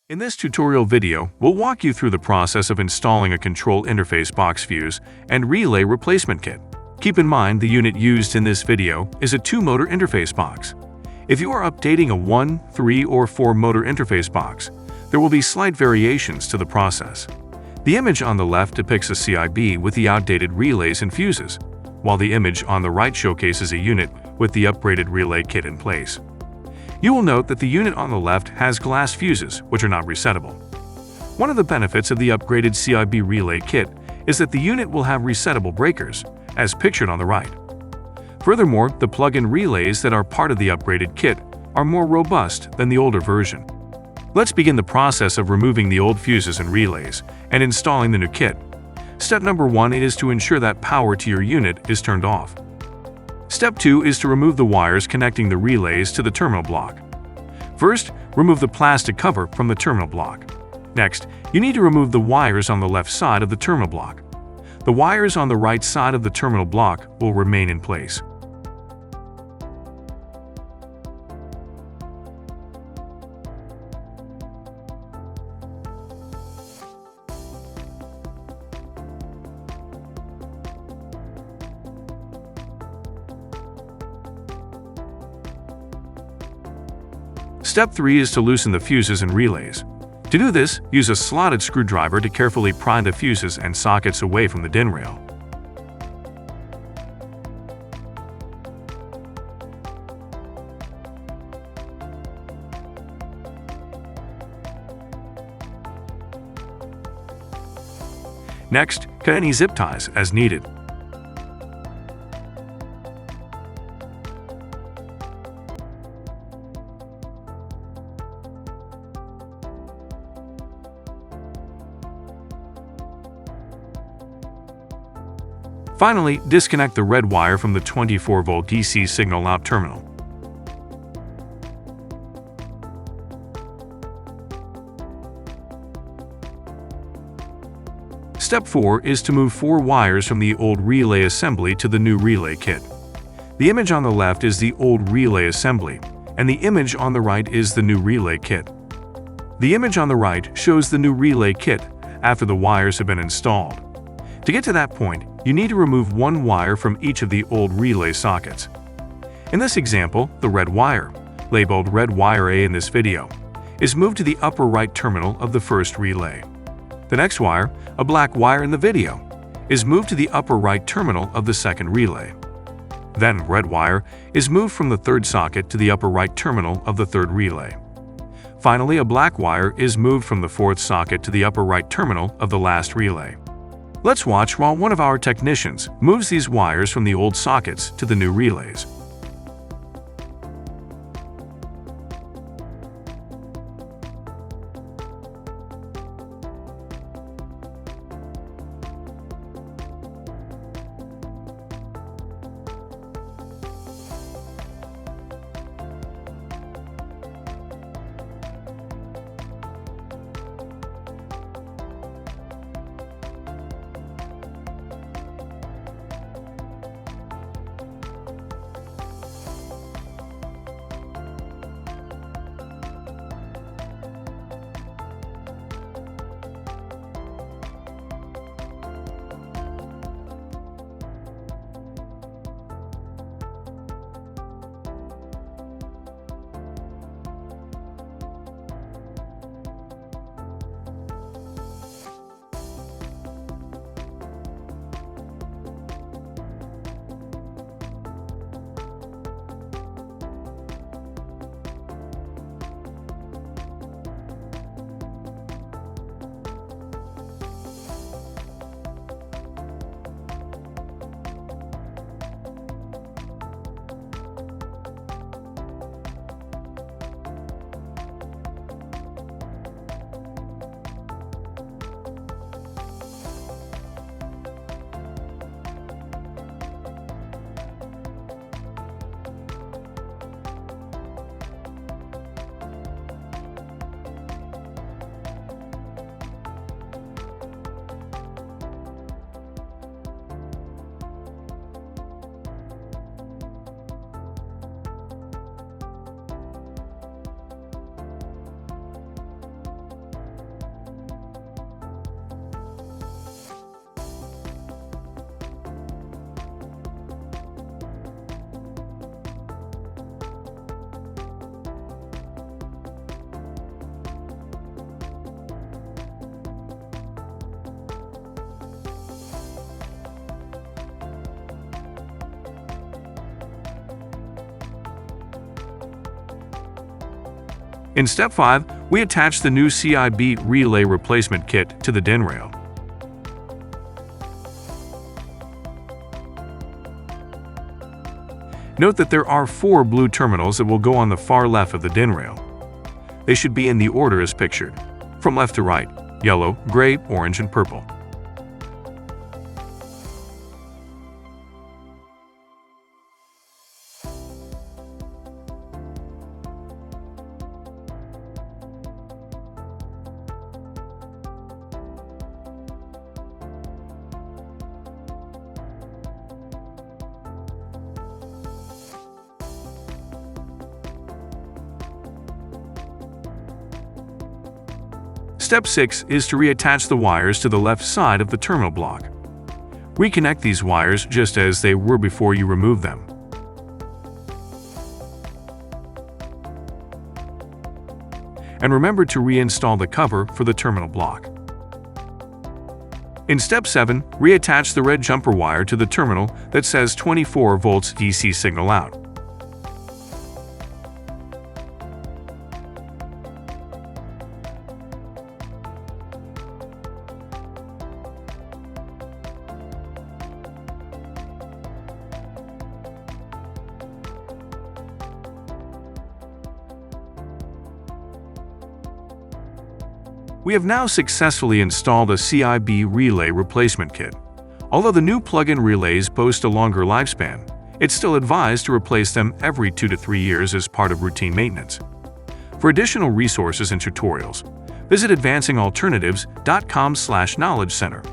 In this tutorial video, we'll walk you through the process of installing a control interface box fuse and relay replacement kit. Keep in mind the unit used in this video is a 2-motor interface box. If you are updating a 1, 3, or 4-motor interface box, there will be slight variations to the process. The image on the left depicts a CIB with the outdated relays and fuses, while the image on the right showcases a unit with the upgraded relay kit in place. You will note that the unit on the left has glass fuses, which are not resettable. One of the benefits of the upgraded CIB relay kit is that the unit will have resettable breakers, as pictured on the right. Furthermore, the plug-in relays that are part of the upgraded kit are more robust than the older version. Let's begin the process of removing the old fuses and relays and installing the new kit. Step number 1 is to ensure that power to your unit is turned off. Step 2 is to remove the wires connecting the relays to the terminal block. First, remove the plastic cover from the terminal block. Next, you need to remove the wires on the left side of the terminal block. The wires on the right side of the terminal block will remain in place. Step 3 is to loosen the fuses and relays. To do this, use a slotted screwdriver to carefully pry the fuses and sockets away from the DIN rail. Next, cut any zip ties as needed. Finally, disconnect the red wire from the 24-volt DC signal out terminal. Step 4 is to move 4 wires from the old relay assembly to the new relay kit. The image on the left is the old relay assembly, and the image on the right is the new relay kit. The image on the right shows the new relay kit after the wires have been installed. To get to that point, you need to remove 1 wire from each of the old relay sockets. In this example, the red wire, labeled red wire A in this video, is moved to the upper right terminal of the first relay. The next wire, a black wire in the video, is moved to the upper right terminal of the second relay. Then red wire is moved from the third socket to the upper right terminal of the third relay. Finally, a black wire is moved from the fourth socket to the upper right terminal of the last relay. Let's watch while one of our technicians moves these wires from the old sockets to the new relays. In Step 5, we attach the new CIB relay replacement kit to the DIN rail. Note that there are 4 blue terminals that will go on the far left of the DIN rail. They should be in the order as pictured, from left to right: yellow, gray, orange, and purple. Step 6 is to reattach the wires to the left side of the terminal block. Reconnect these wires just as they were before you remove them. And remember to reinstall the cover for the terminal block. In Step 7, reattach the red jumper wire to the terminal that says 24 volts DC signal out. We have now successfully installed a CIB relay replacement kit. Although the new plug-in relays boast a longer lifespan, it's still advised to replace them every 2 to 3 years as part of routine maintenance. For additional resources and tutorials, visit advancingalternatives.com/knowledge center.